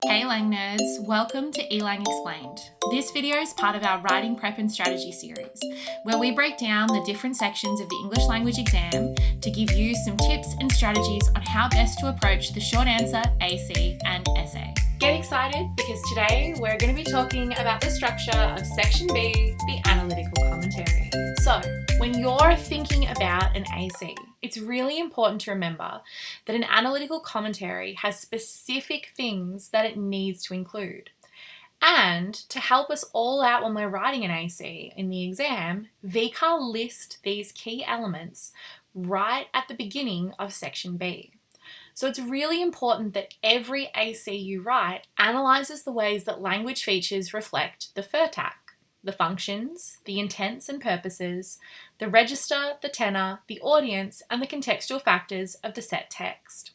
Hey Lang Nerds, welcome to eLang Explained. This video is part of our Writing Prep and Strategy series, where we break down the different sections of the English language exam to give you some tips and strategies on how best to approach the short answer, AC and essay. Get excited because today we're going to be talking about the structure of Section B, the Analytical Commentary. So, when you're thinking about an AC, it's really important to remember that an analytical commentary has specific things that it needs to include. And to help us all out when we're writing an AC in the exam, VCAA lists these key elements right at the beginning of Section B. So it's really important that every AC you write analyzes the ways that language features reflect the FER-TAC. The functions, the intents and purposes, the register, the tenor, the audience, and the contextual factors of the set text.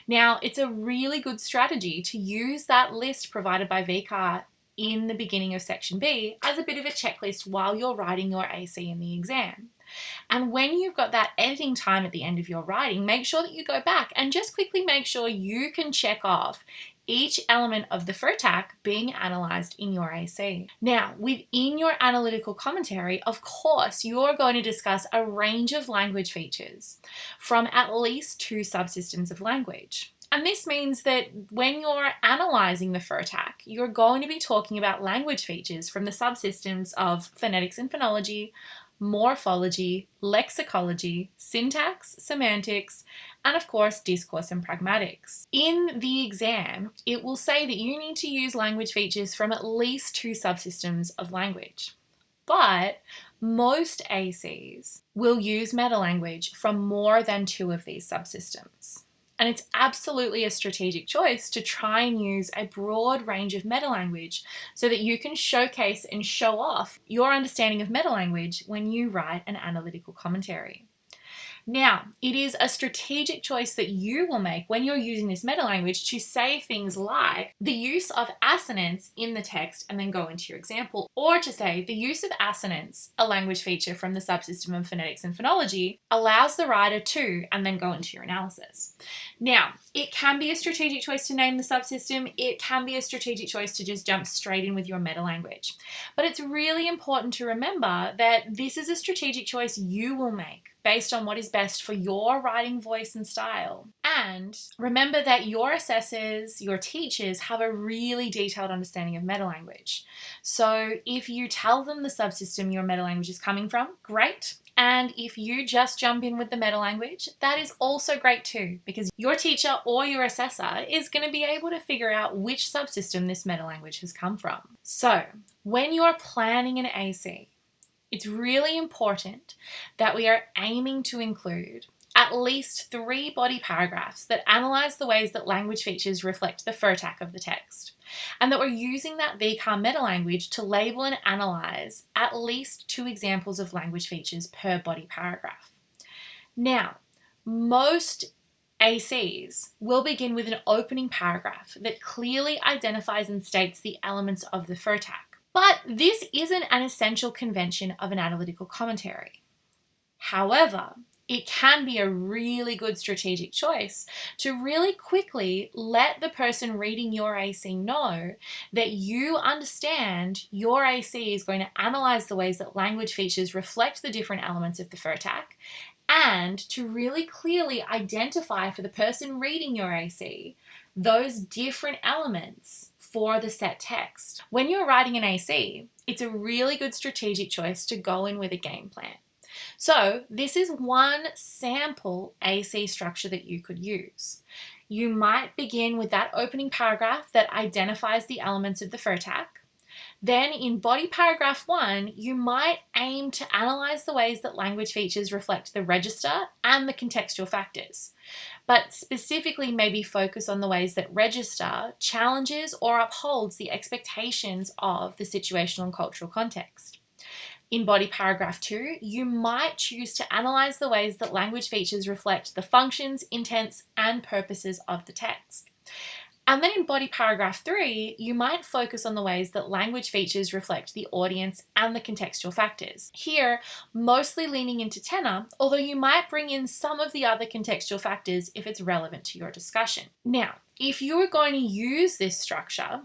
Now, it's a really good strategy to use that list provided by VCAA in the beginning of Section B as a bit of a checklist while you're writing your AC in the exam. And when you've got that editing time at the end of your writing, make sure that you go back and just quickly make sure you can check off each element of the FER-TAC being analysed in your AC. Now, within your analytical commentary, of course, you're going to discuss a range of language features from at least 2 subsystems of language. And this means that when you're analysing the FER-TAC, you're going to be talking about language features from the subsystems of phonetics and phonology, morphology, lexicology, syntax, semantics, and of course, discourse and pragmatics. In the exam, it will say that you need to use language features from at least 2 subsystems of language. But most ACs will use meta-language from more than 2 of these subsystems. And it's absolutely a strategic choice to try and use a broad range of meta-language so that you can showcase and show off your understanding of meta-language when you write an analytical commentary. Now, it is a strategic choice that you will make when you're using this meta-language to say things like the use of assonance in the text and then go into your example, or to say the use of assonance, a language feature from the subsystem of phonetics and phonology, allows the writer to, and then go into your analysis. Now, it can be a strategic choice to name the subsystem. It can be a strategic choice to just jump straight in with your meta-language. But it's really important to remember that this is a strategic choice you will make based on what is best for your writing voice and style. And remember that your assessors, your teachers, have a really detailed understanding of meta-language. So if you tell them the subsystem your meta-language is coming from, great. And if you just jump in with the meta-language, that is also great too, because your teacher or your assessor is going to be able to figure out which subsystem this meta-language has come from. So when you're planning an AC, it's really important that we are aiming to include at least 3 body paragraphs that analyse the ways that language features reflect the FER-TAC of the text, and that we're using that VCAA meta-language to label and analyse at least 2 examples of language features per body paragraph. Now, most ACs will begin with an opening paragraph that clearly identifies and states the elements of the FER-TAC. But this isn't an essential convention of an analytical commentary. However, it can be a really good strategic choice to really quickly let the person reading your AC know that you understand your AC is going to analyze the ways that language features reflect the different elements of the FER-TAC, and to really clearly identify for the person reading your AC those different elements for the set text. When you're writing an AC, it's a really good strategic choice to go in with a game plan. So this is one sample AC structure that you could use. You might begin with that opening paragraph that identifies the elements of the FER-TAC. Then in body paragraph 1, you might aim to analyze the ways that language features reflect the register and the contextual factors, but specifically maybe focus on the ways that register challenges or upholds the expectations of the situational and cultural context. In body paragraph 2, you might choose to analyze the ways that language features reflect the functions, intents, and purposes of the text. And then in body paragraph 3, you might focus on the ways that language features reflect the audience and the contextual factors. Here, mostly leaning into tenor, although you might bring in some of the other contextual factors if it's relevant to your discussion. Now, if you are going to use this structure,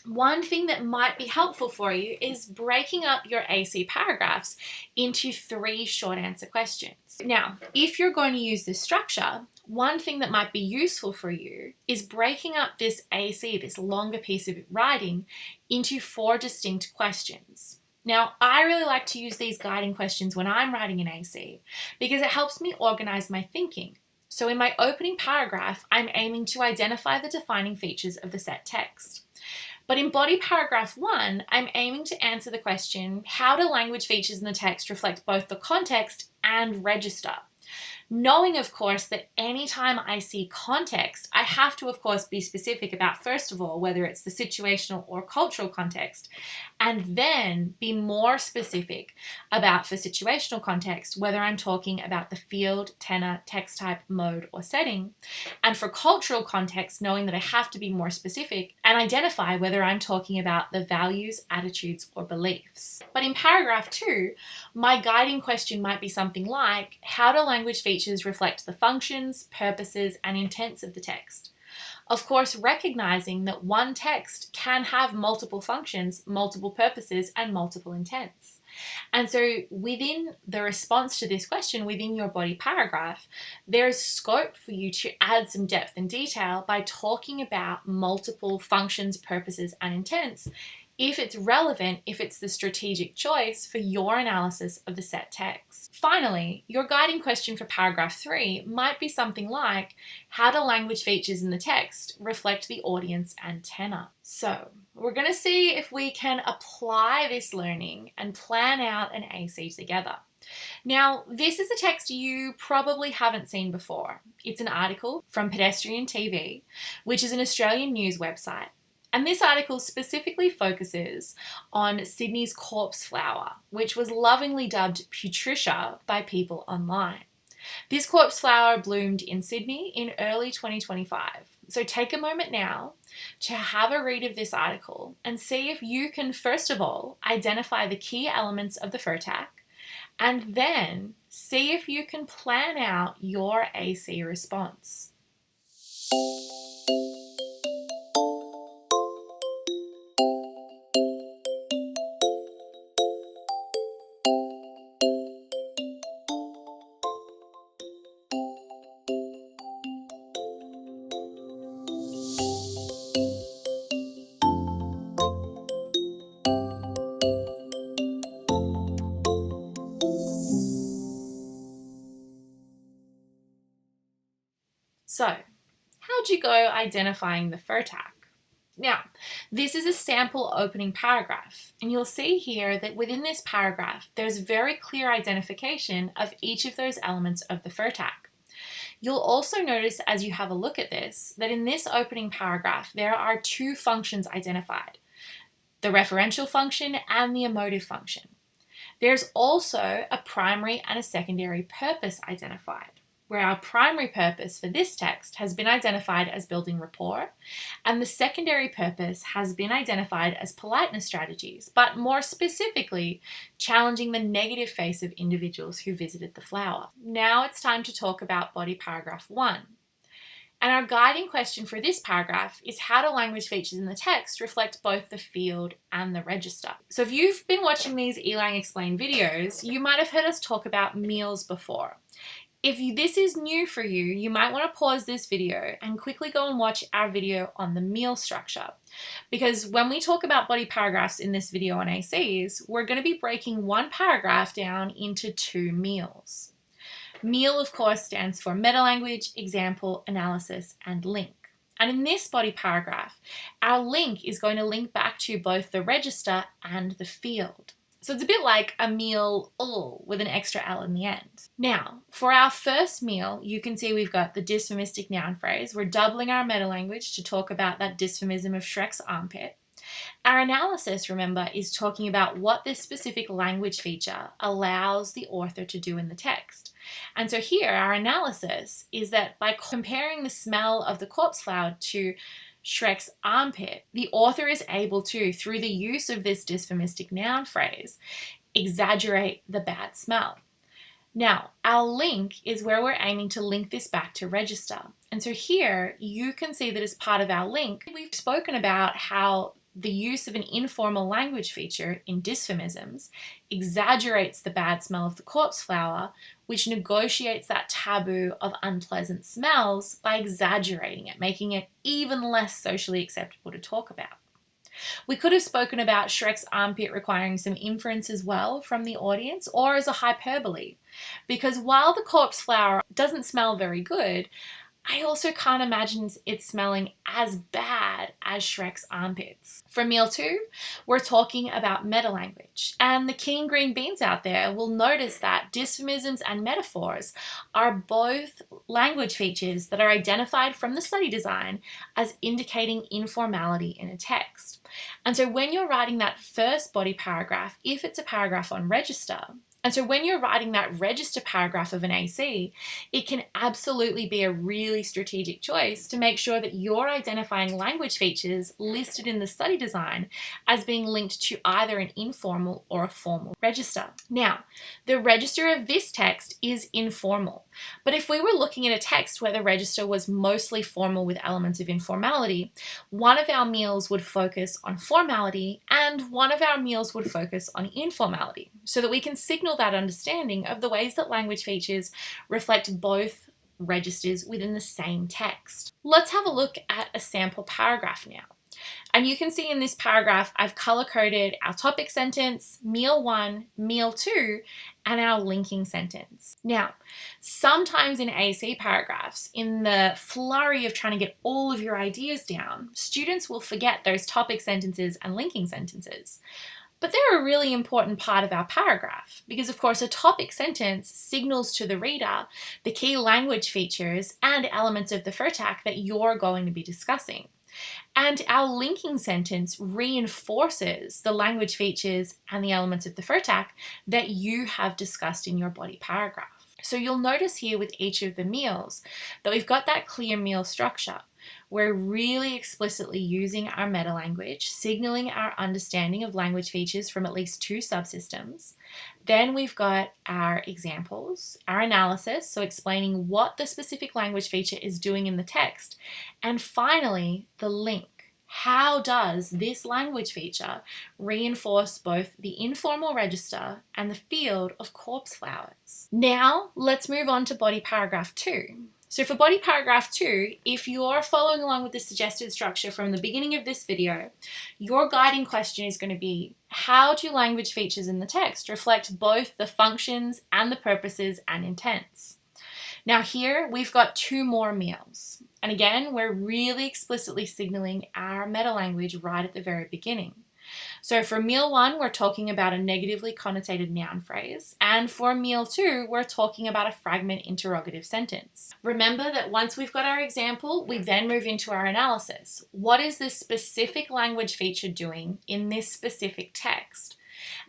one thing that might be helpful for you is breaking up your AC paragraphs into 3 short answer questions. Now, if you're going to use this structure, one thing that might be useful for you is breaking up this AC, this longer piece of writing, into 4 distinct questions. Now, I really like to use these guiding questions when I'm writing an AC because it helps me organize my thinking. So in my opening paragraph, I'm aiming to identify the defining features of the set text. But in body paragraph 1, I'm aiming to answer the question, how do language features in the text reflect both the context and register? Knowing, of course, that anytime I see context, I have to, of course, be specific about, first of all, whether it's the situational or cultural context, and then be more specific about, for situational context, whether I'm talking about the field, tenor, text type, mode, or setting, and for cultural context, knowing that I have to be more specific and identify whether I'm talking about the values, attitudes, or beliefs. But in paragraph 2, my guiding question might be something like, how do language features reflect the functions, purposes, and intents of the text? Of course, recognizing that one text can have multiple functions, multiple purposes, and multiple intents. And so within the response to this question, within your body paragraph, there's scope for you to add some depth and detail by talking about multiple functions, purposes, and intents if it's relevant, if it's the strategic choice for your analysis of the set text. Finally, your guiding question for paragraph 3 might be something like, how do language features in the text reflect the audience and tenor? So, we're going to see if we can apply this learning and plan out an AC together. Now, this is a text you probably haven't seen before. It's an article from Pedestrian TV, which is an Australian news website. And this article specifically focuses on Sydney's corpse flower, which was lovingly dubbed Putricia by people online. This corpse flower bloomed in Sydney in early 2025. So take a moment now to have a read of this article and see if you can, first of all, identify the key elements of the FER-TAC, and then see if you can plan out your AC response. So, how'd you go identifying the FER-TAC? Now, this is a sample opening paragraph, and you'll see here that within this paragraph, there's very clear identification of each of those elements of the FER-TAC. You'll also notice as you have a look at this, that in this opening paragraph, there are 2 functions identified, the referential function and the emotive function. There's also a primary and a secondary purpose identified, where our primary purpose for this text has been identified as building rapport, and the secondary purpose has been identified as politeness strategies, but more specifically, challenging the negative face of individuals who visited the flower. Now it's time to talk about body paragraph 1. And our guiding question for this paragraph is, how do language features in the text reflect both the field and the register? So if you've been watching these Elang Explained videos, you might have heard us talk about meals before. If this is new for you, you might want to pause this video and quickly go and watch our video on the meal structure. Because when we talk about body paragraphs in this video on ACs, we're going to be breaking one paragraph down into 2 meals. Meal, of course, stands for meta-language, example, analysis, and link. And in this body paragraph, our link is going to link back to both the register and the field. So it's a bit like a meal with an extra L in the end. Now, for our first meal, you can see we've got the dysphomistic noun phrase. We're doubling our meta-language to talk about that dysphomism of Shrek's armpit. Our analysis, remember, is talking about what this specific language feature allows the author to do in the text. And so here, our analysis is that by comparing the smell of the corpse flower to Shrek's armpit, the author is able to, through the use of this dysphomistic noun phrase, exaggerate the bad smell. Now, our link is where we're aiming to link this back to register. And so here you can see that as part of our link, we've spoken about how the use of an informal language feature in dysphemisms exaggerates the bad smell of the corpse flower, which negotiates that taboo of unpleasant smells by exaggerating it, making it even less socially acceptable to talk about. We could have spoken about Shrek's armpit requiring some inference as well from the audience, or as a hyperbole, because while the corpse flower doesn't smell very good, I also can't imagine it smelling as bad as Shrek's armpits. For meal 2, we're talking about meta-language, and the keen green beans out there will notice that dysphemisms and metaphors are both language features that are identified from the study design as indicating informality in a text. And so when you're writing that first body paragraph, if it's a paragraph on register, and so when you're writing that register paragraph of an AC, it can absolutely be a really strategic choice to make sure that you're identifying language features listed in the study design as being linked to either an informal or a formal register. Now, the register of this text is informal, but if we were looking at a text where the register was mostly formal with elements of informality, one of our meals would focus on formality and one of our meals would focus on informality, so that we can signal that understanding of the ways that language features reflect both registers within the same text. Let's have a look at a sample paragraph now. And you can see in this paragraph, I've color-coded our topic sentence, meal 1, meal 2, and our linking sentence. Now, sometimes in AC paragraphs, in the flurry of trying to get all of your ideas down, students will forget those topic sentences and linking sentences. But they're a really important part of our paragraph because, of course, a topic sentence signals to the reader the key language features and elements of the FER-TAC that you're going to be discussing. And our linking sentence reinforces the language features and the elements of the FER-TAC that you have discussed in your body paragraph. So you'll notice here with each of the meals that we've got that clear meal structure. We're really explicitly using our meta-language, signaling our understanding of language features from at least 2 subsystems. Then we've got our examples, our analysis, so explaining what the specific language feature is doing in the text. And finally, the link. How does this language feature reinforce both the informal register and the field of corpse flowers? Now, let's move on to body paragraph 2. So for body paragraph 2, if you're following along with the suggested structure from the beginning of this video, your guiding question is going to be, how do language features in the text reflect both the functions and the purposes and intents? Now here, we've got 2 more meals. And again, we're really explicitly signaling our meta-language right at the very beginning. So for meal 1, we're talking about a negatively connotated noun phrase. And for meal 2, we're talking about a fragment interrogative sentence. Remember that once we've got our example, we then move into our analysis. What is this specific language feature doing in this specific text?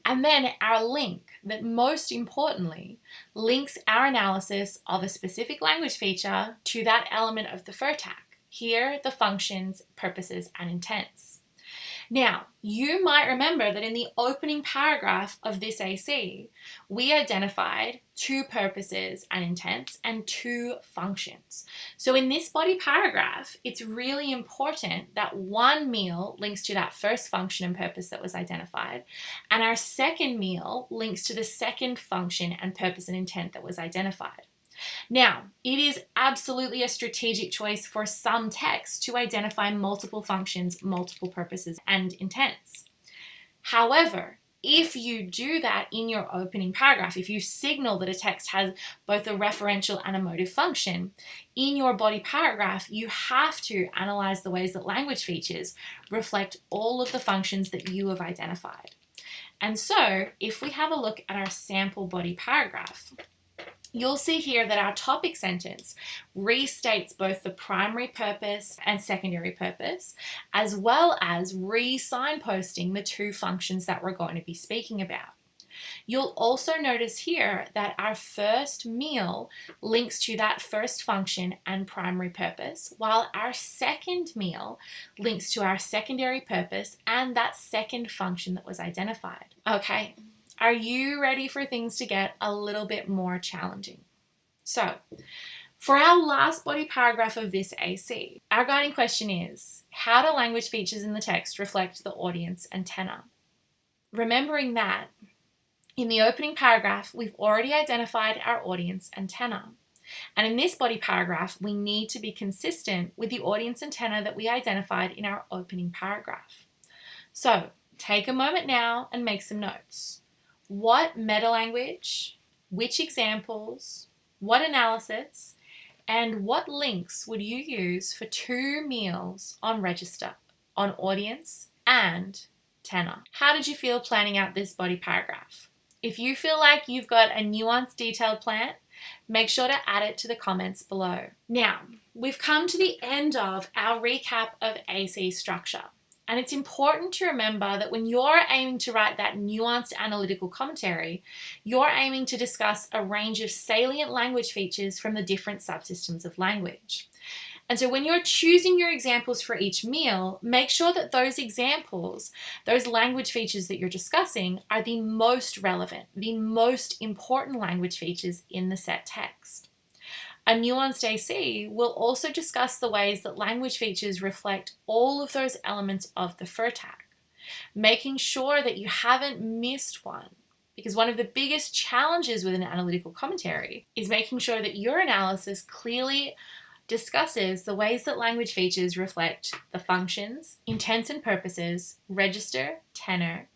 And then our link that most importantly links our analysis of a specific language feature to that element of the FER-TAC. Here, the functions, purposes, and intents. Now, you might remember that in the opening paragraph of this AC, we identified 2 purposes and intents and 2 functions. So in this body paragraph, it's really important that one meal links to that first function and purpose that was identified, and our second meal links to the second function and purpose and intent that was identified. Now, it is absolutely a strategic choice for some texts to identify multiple functions, multiple purposes, and intents. However, if you do that in your opening paragraph, if you signal that a text has both a referential and a motive function, in your body paragraph, you have to analyze the ways that language features reflect all of the functions that you have identified. And so, if we have a look at our sample body paragraph, you'll see here that our topic sentence restates both the primary purpose and secondary purpose, as well as re-signposting the 2 functions that we're going to be speaking about. You'll also notice here that our first meal links to that first function and primary purpose, while our second meal links to our secondary purpose and that second function that was identified. Okay. Are you ready for things to get a little bit more challenging? So, for our last body paragraph of this AC, our guiding question is, how do language features in the text reflect the audience and tenor? Remembering that, in the opening paragraph, we've already identified our audience and tenor. And in this body paragraph, we need to be consistent with the audience and tenor that we identified in our opening paragraph. So, take a moment now and make some notes. What meta-language, which examples, what analysis, and what links would you use for 2 meals on register, on audience and tenor? How did you feel planning out this body paragraph? If you feel like you've got a nuanced, detailed plan, make sure to add it to the comments below. Now, we've come to the end of our recap of AC structure. And it's important to remember that when you're aiming to write that nuanced analytical commentary, you're aiming to discuss a range of salient language features from the different subsystems of language. And so when you're choosing your examples for each meal, make sure that those examples, those language features that you're discussing, are the most relevant, the most important language features in the set text. A nuanced AC will also discuss the ways that language features reflect all of those elements of the FER-TAC, making sure that you haven't missed one. Because one of the biggest challenges with an analytical commentary is making sure that your analysis clearly discusses the ways that language features reflect the functions, intents and purposes, register, tenor,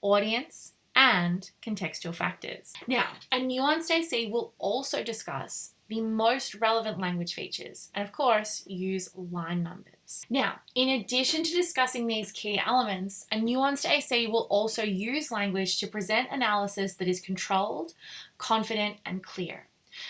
audience, and contextual factors. Now, a nuanced AC will also discuss the most relevant language features, and of course, use line numbers. Now, in addition to discussing these key elements, a nuanced AC will also use language to present analysis that is controlled, confident, and clear.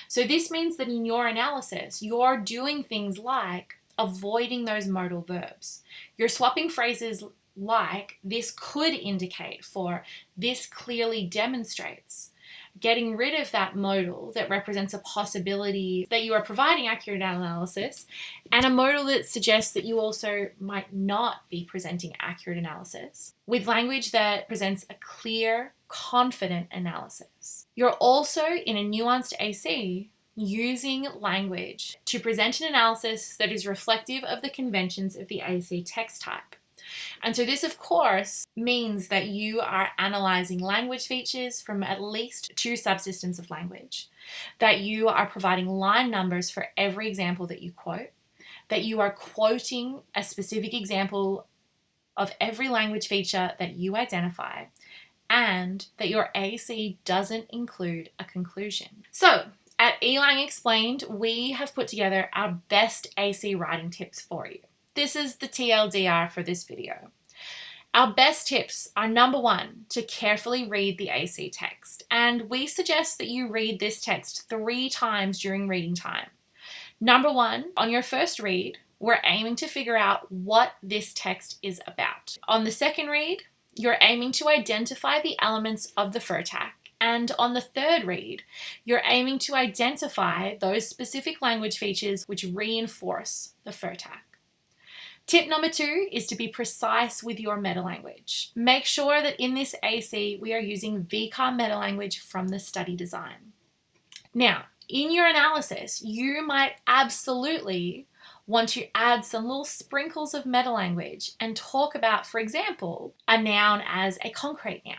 So this means that in your analysis, you're doing things like avoiding those modal verbs. You're swapping phrases like this could indicate for this clearly demonstrates, getting rid of that modal that represents a possibility that you are providing accurate analysis, and a modal that suggests that you also might not be presenting accurate analysis, with language that presents a clear, confident analysis. You're also, in a nuanced AC, using language to present an analysis that is reflective of the conventions of the AC text type. And so this, of course, means that you are analyzing language features from at least 2 subsystems of language, that you are providing line numbers for every example that you quote, that you are quoting a specific example of every language feature that you identify, and that your AC doesn't include a conclusion. So, at Elang Explained, we have put together our best AC writing tips for you. This is the TLDR for this video. Our best tips are: number 1, to carefully read the AC text. And we suggest that you read this text 3 times during reading time. Number 1, on your first read, we're aiming to figure out what this text is about. On the second read, you're aiming to identify the elements of the FER-TAC. And on the third read, you're aiming to identify those specific language features which reinforce the FER-TAC. Tip number 2 is to be precise with your meta-language. Make sure that in this AC, we are using VCAA meta-language from the study design. Now, in your analysis, you might absolutely want to add some little sprinkles of meta-language and talk about, for example, a noun as a concrete noun.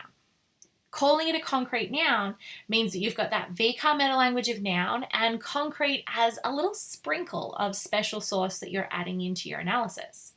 Calling it a concrete noun means that you've got that VCAA meta-language of noun and concrete as a little sprinkle of special sauce that you're adding into your analysis.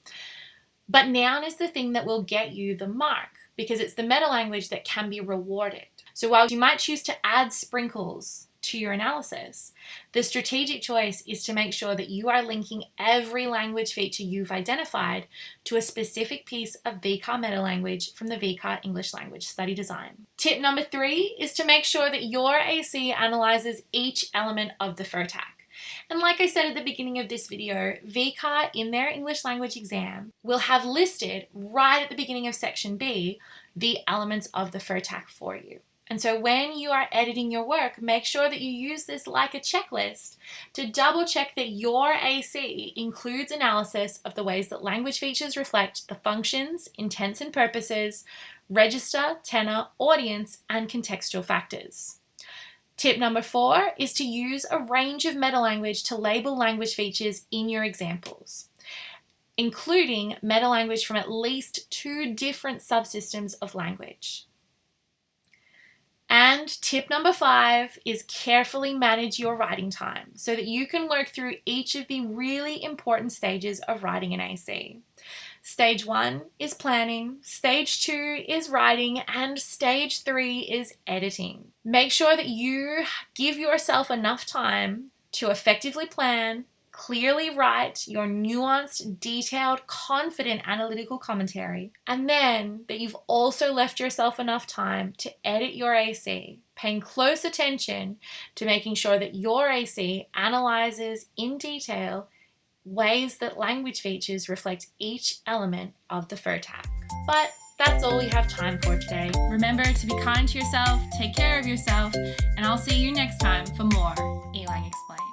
But noun is the thing that will get you the mark because it's the meta-language that can be rewarded. So while you might choose to add sprinkles to your analysis, the strategic choice is to make sure that you are linking every language feature you've identified to a specific piece of VCAA meta-language from the VCAA English Language study design. Tip number 3 is to make sure that your AC analyzes each element of the FER-TAC. And like I said at the beginning of this video, VCAA in their English language exam will have listed right at the beginning of section B the elements of the FER-TAC for you. And so when you are editing your work, make sure that you use this like a checklist to double check that your AC includes analysis of the ways that language features reflect the functions, intents and purposes, register, tenor, audience, and contextual factors. Tip number 4 is to use a range of meta-language to label language features in your examples, including meta-language from at least 2 different subsystems of language. And tip number 5 is carefully manage your writing time so that you can work through each of the really important stages of writing an AC. Stage 1 is planning, stage 2 is writing, and stage 3 is editing. Make sure that you give yourself enough time to effectively plan, clearly write your nuanced, detailed, confident analytical commentary, and then that you've also left yourself enough time to edit your AC, paying close attention to making sure that your AC analyzes in detail ways that language features reflect each element of the FER-TAC. But that's all we have time for today. Remember to be kind to yourself, take care of yourself, and I'll see you next time for more eLang Explained.